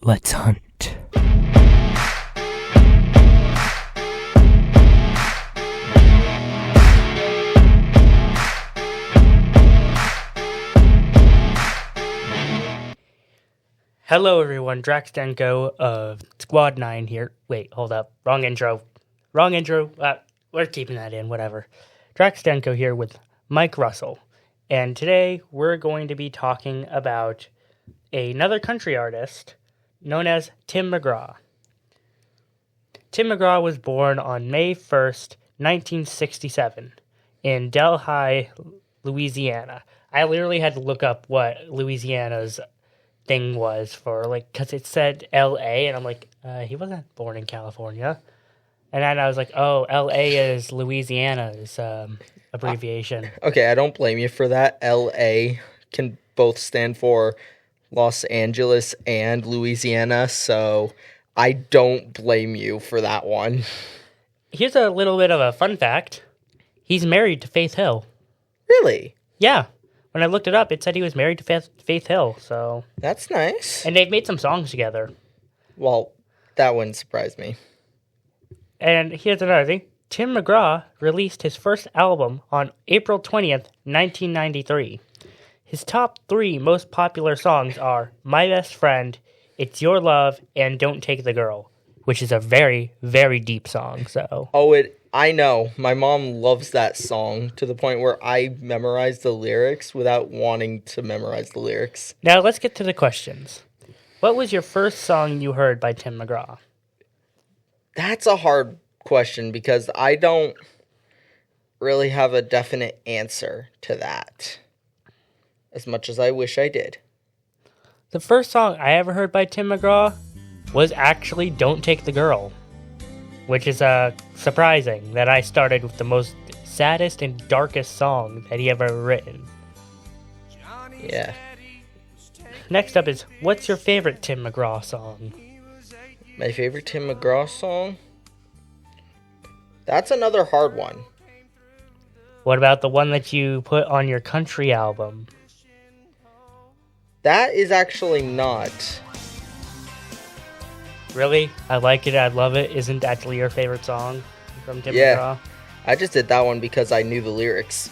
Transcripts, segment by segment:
Let's hunt. Hello everyone, Draxtenko of Squad 9 here. Wait, hold up. Wrong intro. We're keeping that in, whatever. Draxtenko here with Mike Russell. And today we're going to be talking about another country artist known as Tim McGraw. Tim McGraw was born on May 1st, 1967 in Delhi, Louisiana. I literally had to look up what Louisiana's thing was for, because it said L.A., and I'm like, he wasn't born in California. And then I was like, oh, L.A. is Louisiana's abbreviation. Okay, I don't blame you for that. L.A. can both stand for Los Angeles and Louisiana, so I don't blame you for that one. Here's a little bit of a fun fact. He's married to Faith Hill. Really? Yeah. When I looked it up, it said he was married to Faith Hill, so... That's nice. And they've made some songs together. Well, that wouldn't surprise me. And here's another thing. Tim McGraw released his first album on April 20th, 1993. His top 3 most popular songs are My Best Friend, It's Your Love, and Don't Take the Girl, which is a very, very deep song, so... I know. My mom loves that song to the point where I memorize the lyrics without wanting to memorize the lyrics. Now, let's get to the questions. What was your first song you heard by Tim McGraw? That's a hard question because I don't really have a definite answer to that, as much as I wish I did. The first song I ever heard by Tim McGraw was actually Don't Take the Girl, which is surprising that I started with the most saddest and darkest song that he ever written. Yeah. Next up is, what's your favorite Tim McGraw song? My favorite Tim McGraw song? That's another hard one. What about the one that you put on your country album? That is actually not. Really? I like it, I love it. Isn't actually your favorite song from Tim Yeah. McGraw? I just did that one because I knew the lyrics.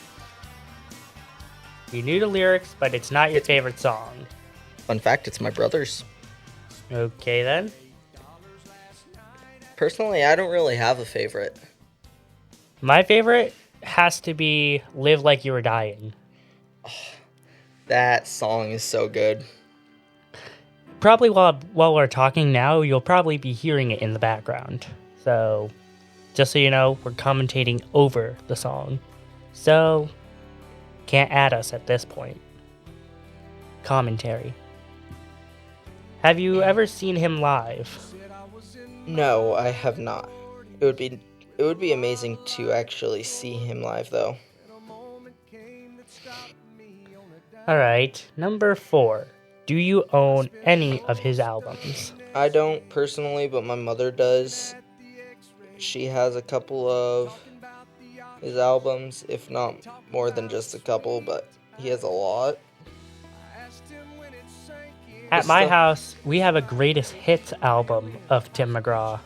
You knew the lyrics, but it's not your favorite song. Fun fact, it's my brother's. Okay, then. Personally, I don't really have a favorite. My favorite has to be Live Like You Were Dying. That song is so good. Probably while we're talking now, you'll probably be hearing it in the background. So, just so you know, we're commentating over the song. So, can't add us at this point. Commentary. Have you ever seen him live? No, I have not. It would be amazing to actually see him live, though. Alright, number 4. Do you own any of his albums? I don't personally, but my mother does. She has a couple of his albums, if not more than just a couple, but he has a lot. At my house, we have a greatest hits album of Tim McGraw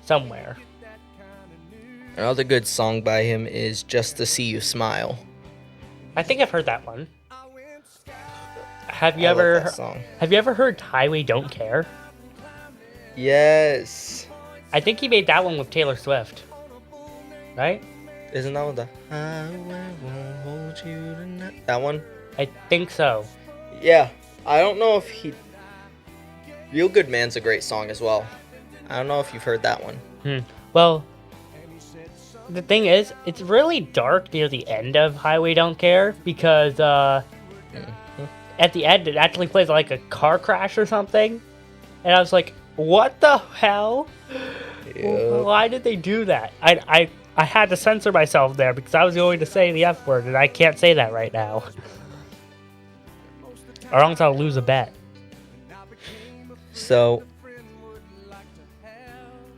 somewhere. Another good song by him is Just to See You Smile. I think I've heard that one. Have you I love ever that song. Have you ever heard Highway Don't Care? Yes. I think he made that one with Taylor Swift. Right? Isn't that one the Highway Won't Hold You Tonight? That one? I think so. Yeah. I don't know if he... Real Good Man's a great song as well. I don't know if you've heard that one. Well, the thing is, it's really dark near the end of Highway Don't Care because at the end it actually plays like a car crash or something. And I was like, what the hell? Yep. Why did they do that? I had to censor myself there because I was going to say the F word and I can't say that right now. Or else I'll lose a bet. So,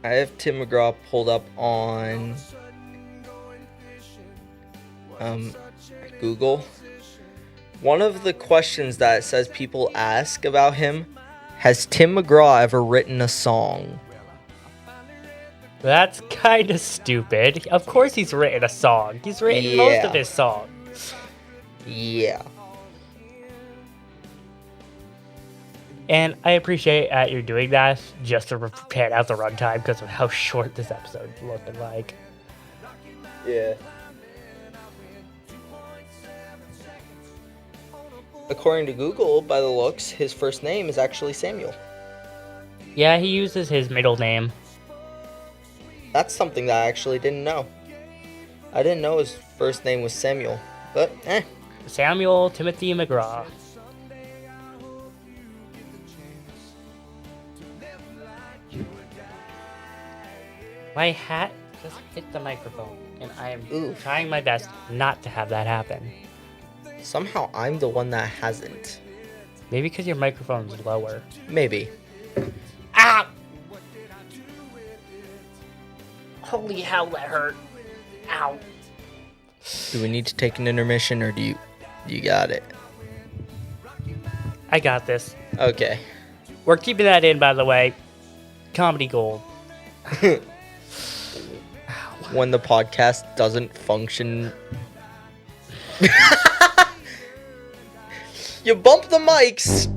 I have Tim McGraw pulled up on Google. One of the questions that it says people ask about him Has Tim McGraw ever written a song? That's kind of stupid. Of course he's written a song. He's written most of his songs. Yeah. And I appreciate that you're doing that just to pan out the runtime because of how short this episode's looking like. Yeah. According to Google, by the looks, his first name is actually Samuel. Yeah, he uses his middle name. That's something that I actually didn't know. I didn't know his first name was Samuel, but Samuel Timothy McGraw. My hat just hit the microphone, and I am trying my best not to have that happen. Somehow I'm the one that hasn't. Maybe because your microphone's lower. Maybe. Ah! Holy hell, that hurt. Ow. Do we need to take an intermission, or do you got it? I got this. Okay. We're keeping that in, by the way. Comedy gold. When the podcast doesn't function. You bump the mics.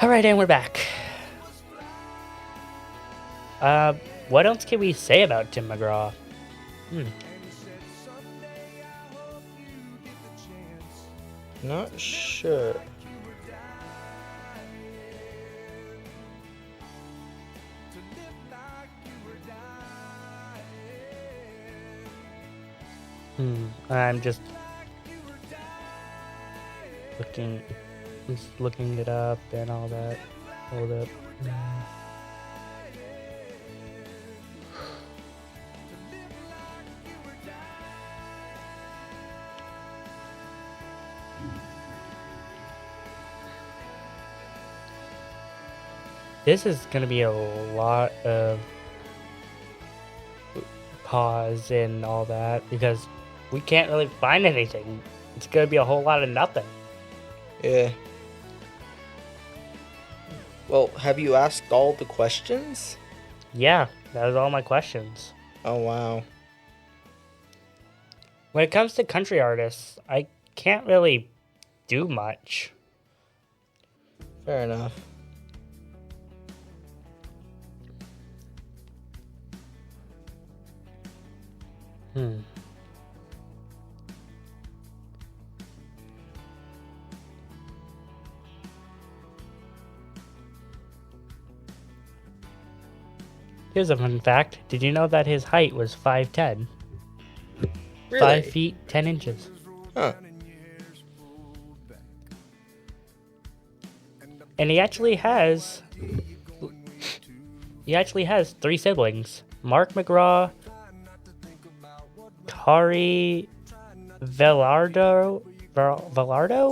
Alright, and we're back. What else can we say about Tim McGraw? Not sure. I'm just looking it up and all that. Hold up. This is gonna be a lot of pause and all that because we can't really find anything. It's gonna be a whole lot of nothing. Yeah. Well, have you asked all the questions? Yeah, that was all my questions. Oh, wow. When it comes to country artists, I can't really do much. Fair enough. Here's a fun fact. Did you know that his height was 5'10"? Really? 5 feet, 10 inches. Huh. And he actually has 3 siblings. Mark McGraw, Kari Velardo?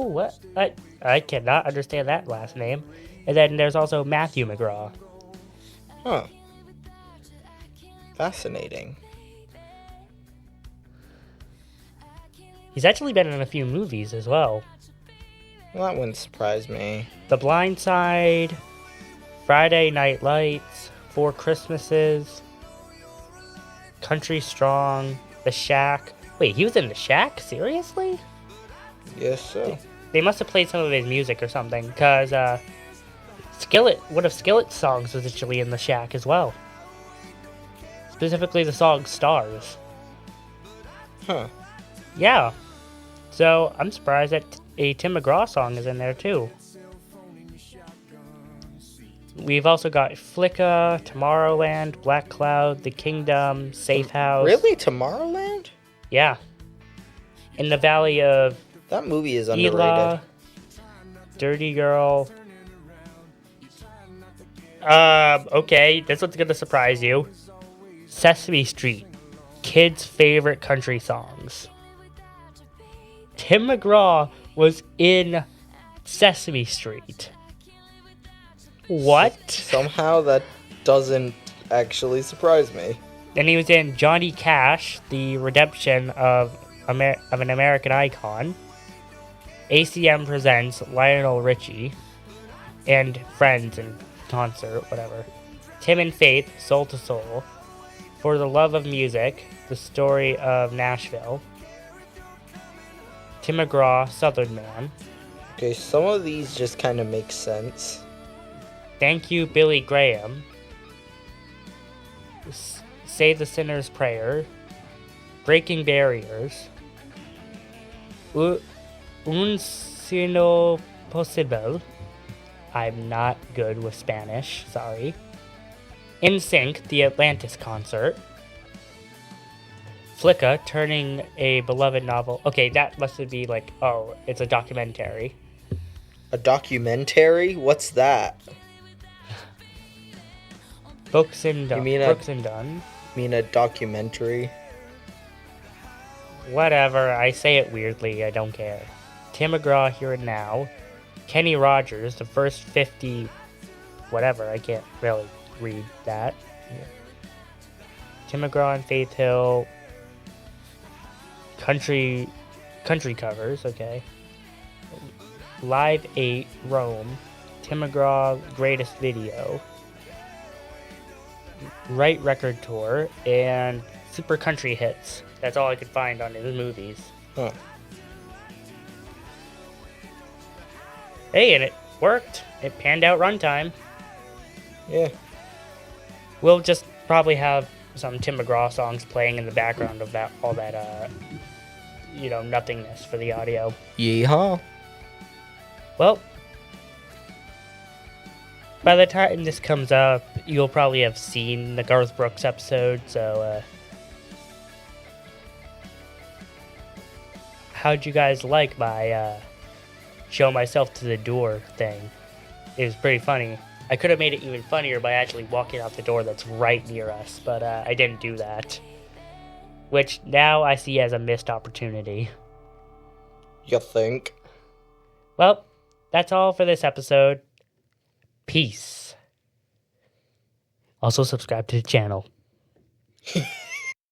What? I cannot understand that last name. And then there's also Matthew McGraw. Huh. Fascinating. He's actually been in a few movies as well. Well, that wouldn't surprise me. The Blind Side, Friday Night Lights, 4 Christmases, Country Strong, The Shack. Wait, he was in The Shack? Seriously? Yes, so. They must have played some of his music or something, because one of Skillet's songs was actually in The Shack as well. Specifically the song Stars. Huh. Yeah. So, I'm surprised that a Tim McGraw song is in there too. We've also got Flicka, Tomorrowland, Black Cloud, The Kingdom, Safe House. Really? Tomorrowland? Yeah. In the Valley of That movie is underrated. Ela, Dirty Girl. Okay, this one's gonna surprise you. Sesame Street, kids' favorite country songs. Tim McGraw was in Sesame Street. What? Somehow that doesn't actually surprise me. And he was in Johnny Cash, The Redemption of of an American icon. ACM presents Lionel Richie and Friends in concert, whatever. Tim and Faith, Soul to Soul. For the Love of Music, The Story of Nashville. Tim McGraw, Southern Man. Okay, some of these just kind of make sense. Thank You, Billy Graham. Say the Sinner's Prayer. Breaking Barriers. Un sino posible. I'm not good with Spanish, sorry. In Sync, the Atlantis concert. Flicka, turning a beloved novel. Okay, that must be like, oh, it's a documentary. A documentary? What's that? Books and Done. You mean a documentary? Whatever, I say it weirdly, I don't care. Tim McGraw, Here and Now. Kenny Rogers, the first 50... Whatever, I can't really read that. Tim McGraw and Faith Hill. Country covers, okay. Live 8, Rome. Tim McGraw, Greatest Video. Right Record Tour. And Super Country Hits. That's all I could find on his movies. Huh. Hey, and it worked. It panned out runtime. Yeah. We'll just probably have some Tim McGraw songs playing in the background of that, all that, nothingness for the audio. Yeehaw. Well, by the time this comes up, you'll probably have seen the Garth Brooks episode, so, how'd you guys like my, show myself to the door thing? It was pretty funny. I could have made it even funnier by actually walking out the door that's right near us, but I didn't do that. Which now I see as a missed opportunity. You think? Well, that's all for this episode. Peace. Also subscribe to the channel.